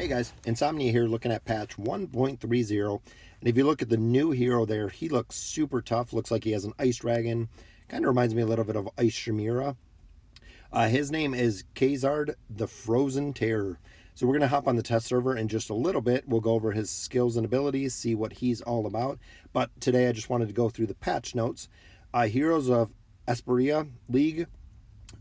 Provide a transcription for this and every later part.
Hey guys, Insomnia here looking at patch 1.30, and if you look at the new hero there, he looks super tough. Looks like he has an Ice Dragon. Kind of reminds me a little bit of Ice Chimera. His name is Khazard the Frozen Terror. So we're going to hop on the test server in just a little bit. We'll go over his skills and abilities, see what he's all about. But today I just wanted to go through the patch notes. Heroes of Esperia League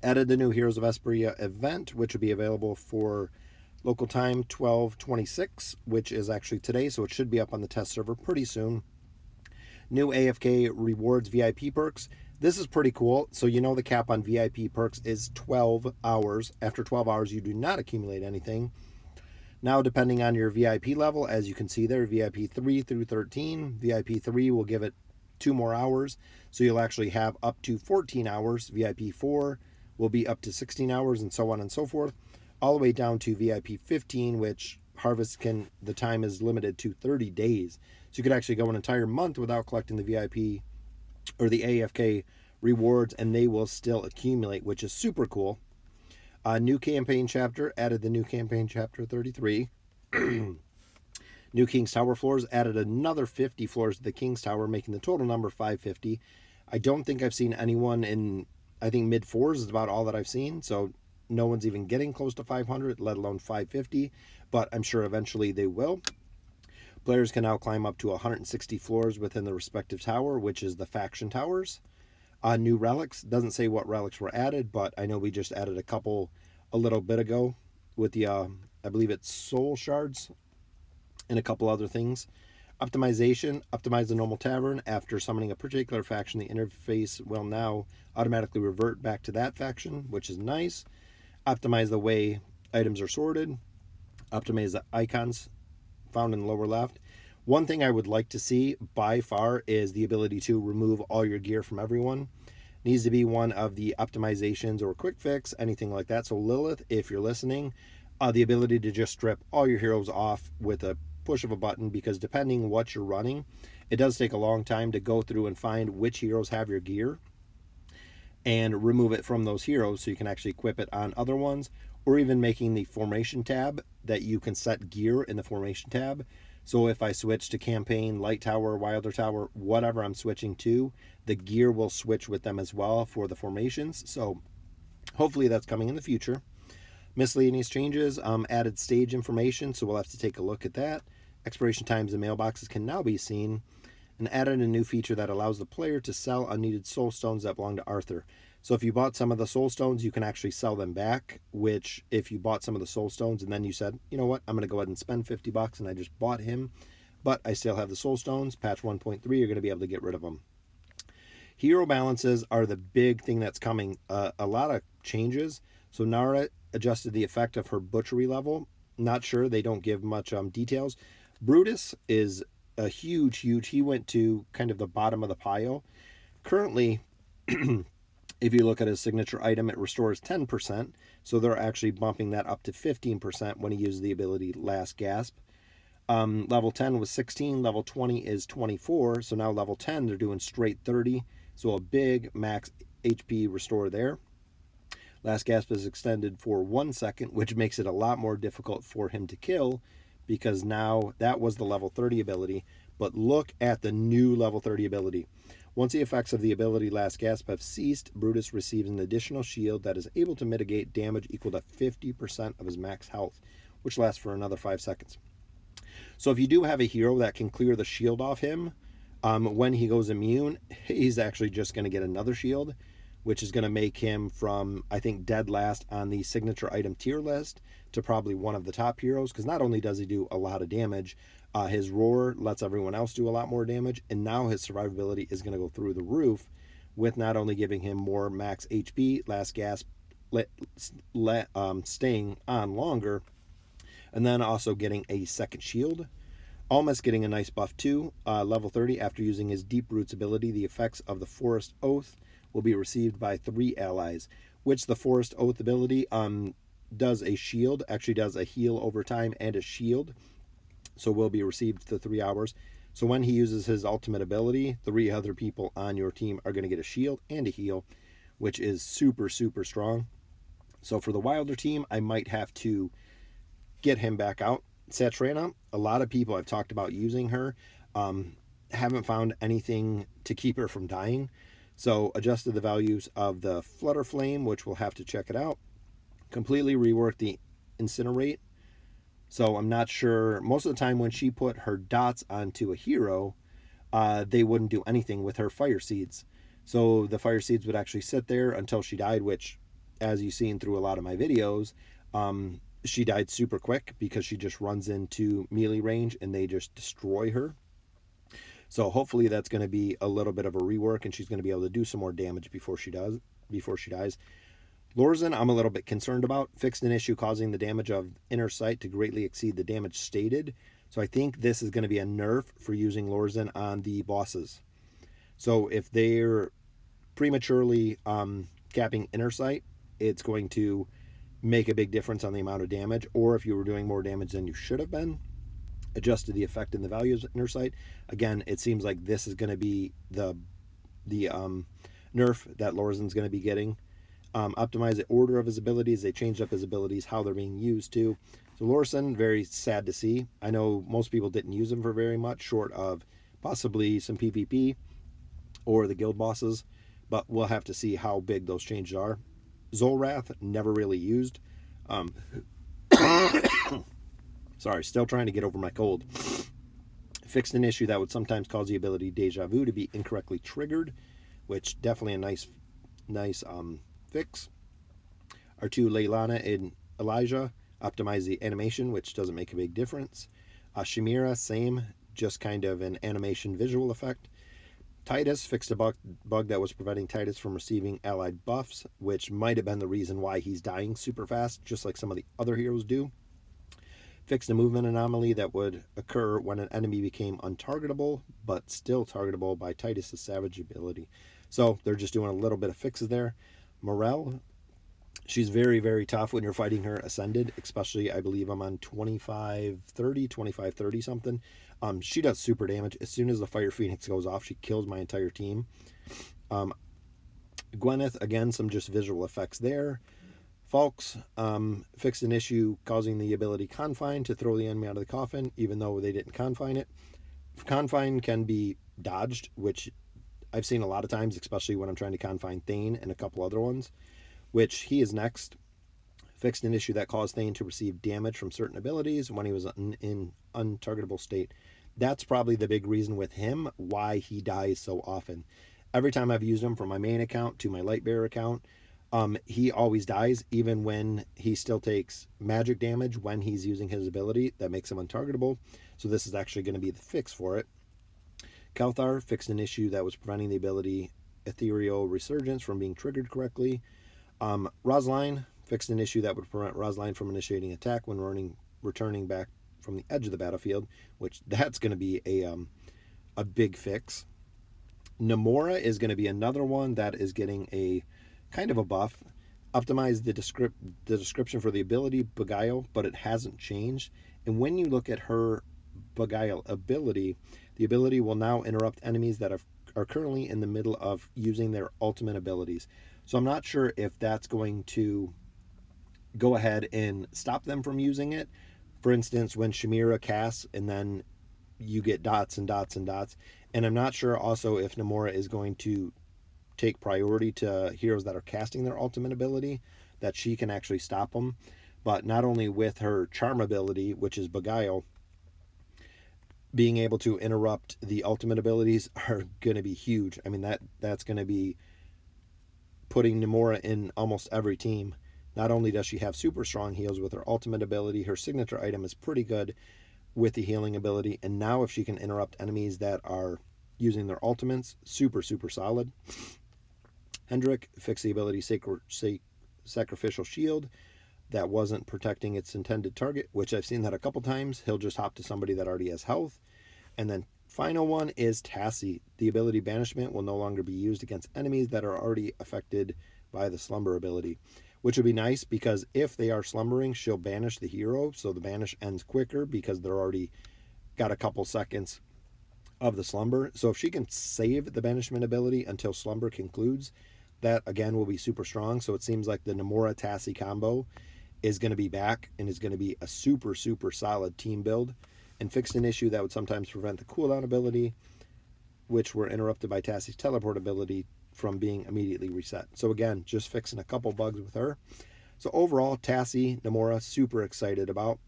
added the new Heroes of Esperia event, which will be available for local time 12/26, which is actually today, so it should be up on the test server pretty soon. New AFK rewards VIP perks. This is pretty cool. So you know the cap on VIP perks is 12 hours. After 12 hours, you do not accumulate anything. Now, depending on your VIP level, as you can see there, VIP 3 through 13, VIP 3 will give it 2 more hours. So you'll actually have up to 14 hours. VIP 4 will be up to 16 hours, and so on and so forth, all the way down to VIP 15, which the time is limited to 30 days. So you could actually go an entire month without collecting the VIP or the AFK rewards, and they will still accumulate, which is super cool. New campaign chapter added the new campaign chapter 33. New King's Tower floors added another 50 floors to the King's Tower, making the total number 550. I don't think I've seen anyone in, I think mid 4s is about all that I've seen, so no one's even getting close to 500, let alone 550, but I'm sure eventually they will. Players can now climb up to 160 floors within the respective tower, which is the faction towers. New relics. Doesn't say what relics were added, but I know we just added a couple a little bit ago with the, I believe it's soul shards and a couple other things. Optimization. Optimize the normal tavern. After summoning a particular faction, the interface will now automatically revert back to that faction, which is nice. Optimize the way items are sorted. Optimize the icons found in the lower left. One thing I would like to see by far is the ability to remove all your gear from everyone. Needs to be one of the optimizations or quick fix, anything like that. So Lilith, if you're listening, the ability to just strip all your heroes off with a push of a button, because depending what you're running, it does take a long time to go through and find which heroes have your gear and remove it from those heroes so you can actually equip it on other ones, or even making the formation tab that you can set gear in the formation tab. So if I switch to campaign, light tower, wilder tower, whatever I'm switching to, the gear will switch with them as well for the formations. So hopefully that's coming in the future. Miscellaneous changes, added stage information, so we'll have to take a look at that. Expiration times and mailboxes can now be seen, and added a new feature that allows the player to sell unneeded soul stones that belong to Arthur. So if you bought some of the soul stones, you can actually sell them back, which if you bought some of the soul stones and then you said, you know what, I'm going to go ahead and spend $50 and I just bought him, but I still have the soul stones, patch 1.3, you're going to be able to get rid of them. Hero balances are the big thing that's coming. A lot of changes. So Nara adjusted the effect of her butchery level. Not sure, they don't give much details. Brutus is a huge, he went to kind of the bottom of the pile. Currently, if you look at his signature item, it restores 10%, so they're actually bumping that up to 15% when he uses the ability Last Gasp. Level 10 was 16, level 20 is 24, so now level 10 they're doing straight 30, so a big max HP restore there. Last Gasp is extended for 1 second, which makes it a lot more difficult for him to kill, because now that was the level 30 ability, but look at the new level 30 ability. Once the effects of the ability Last Gasp have ceased, Brutus receives an additional shield that is able to mitigate damage equal to 50% of his max health, which lasts for another 5 seconds. So if you do have a hero that can clear the shield off him, when he goes immune, he's actually just going to get another shield, which is going to make him from, I think, dead last on the signature item tier list to probably one of the top heroes, because not only does he do a lot of damage, his roar lets everyone else do a lot more damage, and now his survivability is going to go through the roof, with not only giving him more max HP, Last Gasp, staying on longer, and then also getting a second shield. Almost getting a nice buff too. Level 30, after using his Deep Roots ability, the effects of the Forest Oath will be received by 3 allies, which the Forest Oath ability does a shield, actually does a heal over time and a shield, so will be received to 3 hours. So when he uses his ultimate ability, 3 other people on your team are going to get a shield and a heal, which is super, super strong. So for the Wilder team, I might have to get him back out Satrana, a lot of people I've talked about using her, haven't found anything to keep her from dying. So adjusted the values of the Flutter Flame, which we'll have to check it out. Completely reworked the Incinerate. So I'm not sure. Most of the time when she put her dots onto a hero, they wouldn't do anything with her Fire Seeds. So the Fire Seeds would actually sit there until she died, which, as you've seen through a lot of my videos, she died super quick because she just runs into melee range and they just destroy her. So hopefully that's going to be a little bit of a rework and she's going to be able to do some more damage before she dies. Lorzen, I'm a little bit concerned about. Fixed an issue causing the damage of Inner Sight to greatly exceed the damage stated. So I think this is going to be a nerf for using Lorzen on the bosses. So if they're prematurely capping Inner Sight, it's going to make a big difference on the amount of damage. Or if you were doing more damage than you should have been, adjusted the effect in the values of Inner Sight. Again, it seems like this is going to be the nerf that Lorzen's going to be getting. Optimize the order of his abilities. They changed up his abilities, how they're being used too. So Lorzen, very sad to see. I know most people didn't use him for very much, short of possibly some PvP or the guild bosses, but we'll have to see how big those changes are. Zolrath, never really used. Sorry, still trying to get over my cold. Fixed an issue that would sometimes cause the ability Deja Vu to be incorrectly triggered, which definitely a nice fix. Our two Leilana and Elijah optimize the animation, which doesn't make a big difference. Chimera, same, just kind of an animation visual effect. Titus fixed a bug that was preventing Titus from receiving allied buffs, which might have been the reason why he's dying super fast, just like some of the other heroes do. Fixed a movement anomaly that would occur when an enemy became untargetable, but still targetable by Titus's Savage ability. So they're just doing a little bit of fixes there. Morel, she's very, very tough when you're fighting her Ascended, especially, I believe I'm on 2530 something. She does super damage. As soon as the Fire Phoenix goes off, she kills my entire team. Gwyneth, again, some just visual effects there. Falks fixed an issue causing the ability Confine to throw the enemy out of the coffin, even though they didn't confine it. Confine can be dodged, which I've seen a lot of times, especially when I'm trying to confine Thane and a couple other ones, which he is next. Fixed an issue that caused Thane to receive damage from certain abilities when he was in untargetable state. That's probably the big reason with him why he dies so often. Every time I've used him from my main account to my Lightbearer account, he always dies, even when he still takes magic damage when he's using his ability that makes him untargetable. So this is actually going to be the fix for it. Kelthar fixed an issue that was preventing the ability Ethereal Resurgence from being triggered correctly. Rosline fixed an issue that would prevent Rosline from initiating attack when returning back from the edge of the battlefield, which that's going to be a big fix. Namora is going to be another one that is getting a kind of a buff. Optimize the description for the ability Beguile, but it hasn't changed. And when you look at her Beguile ability, the ability will now interrupt enemies that are currently in the middle of using their ultimate abilities. So I'm not sure if that's going to go ahead and stop them from using it. For instance, when Chimera casts and then you get dots and dots and dots. And I'm not sure also if Namora is going to take priority to heroes that are casting their ultimate ability, that she can actually stop them. But not only with her charm ability, which is Beguile, being able to interrupt the ultimate abilities are going to be huge. I mean, that's going to be putting Namora in almost every team. Not only does she have super strong heals with her ultimate ability, her signature item is pretty good with the healing ability. And now if she can interrupt enemies that are using their ultimates, super, super solid. Hendrik fixed the ability Sacrificial Shield that wasn't protecting its intended target, which I've seen that a couple times. He'll just hop to somebody that already has health. And then final one is Tasi. The ability Banishment will no longer be used against enemies that are already affected by the Slumber ability, which would be nice because if they are slumbering, she'll banish the hero, so the banish ends quicker because they're already got a couple seconds of the slumber. So if she can save the banishment ability until slumber concludes, that again will be super strong. So it seems like the Namora Tasi combo is going to be back and is going to be a super, super solid team build, and fixed an issue that would sometimes prevent the cooldown ability, which were interrupted by Tasi's teleport ability, from being immediately reset. So again, just fixing a couple bugs with her. So overall, Tasi, Namora, super excited about.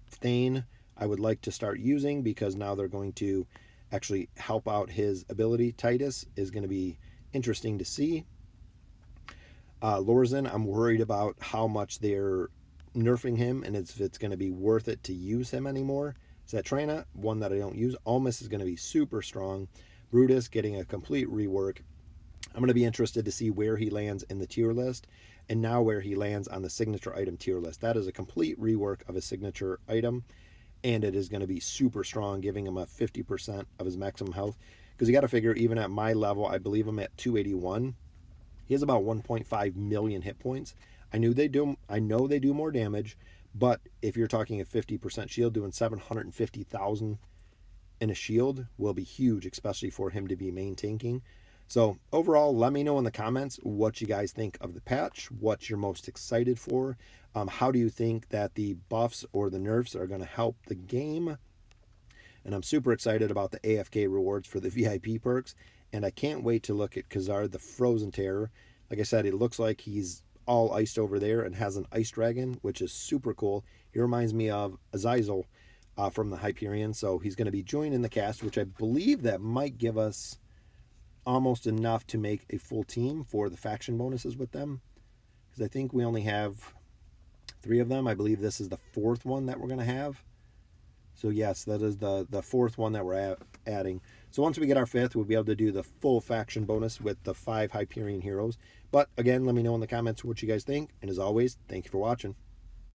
Thane, I would like to start using because now they're going to actually help out his ability. Titus is going to be interesting to see. Lorzen, I'm worried about how much they're nerfing him and if it's going to be worth it to use him anymore. Satrana, one that I don't use. Almas is going to be super strong. Brutus getting a complete rework. I'm going to be interested to see where he lands in the tier list, and now where he lands on the signature item tier list. That is a complete rework of a signature item, and it is going to be super strong, giving him a 50% of his maximum health. Because you got to figure, even at my level, I believe I'm at 281. He has about 1.5 million hit points. I know they do more damage, but if you're talking a 50% shield, doing 750,000 in a shield will be huge, especially for him to be main tanking. So overall, let me know in the comments what you guys think of the patch, what you're most excited for. How do you think that the buffs or the nerfs are going to help the game? And I'm super excited about the AFK rewards for the VIP perks. And I can't wait to look at Khazard, the Frozen Terror. Like I said, it looks like he's all iced over there and has an ice dragon, which is super cool. He reminds me of Azazel from the Hyperion. So he's going to be joining the cast, which I believe that might give us almost enough to make a full team for the faction bonuses with them, because I think we only have 3 of them. I believe this is the 4th one that we're going to have. So yes, that is the 4th one that we're adding. So once we get our 5th, we'll be able to do the full faction bonus with the 5 Hyperion heroes. But again, let me know in the comments what you guys think, and as always, thank you for watching.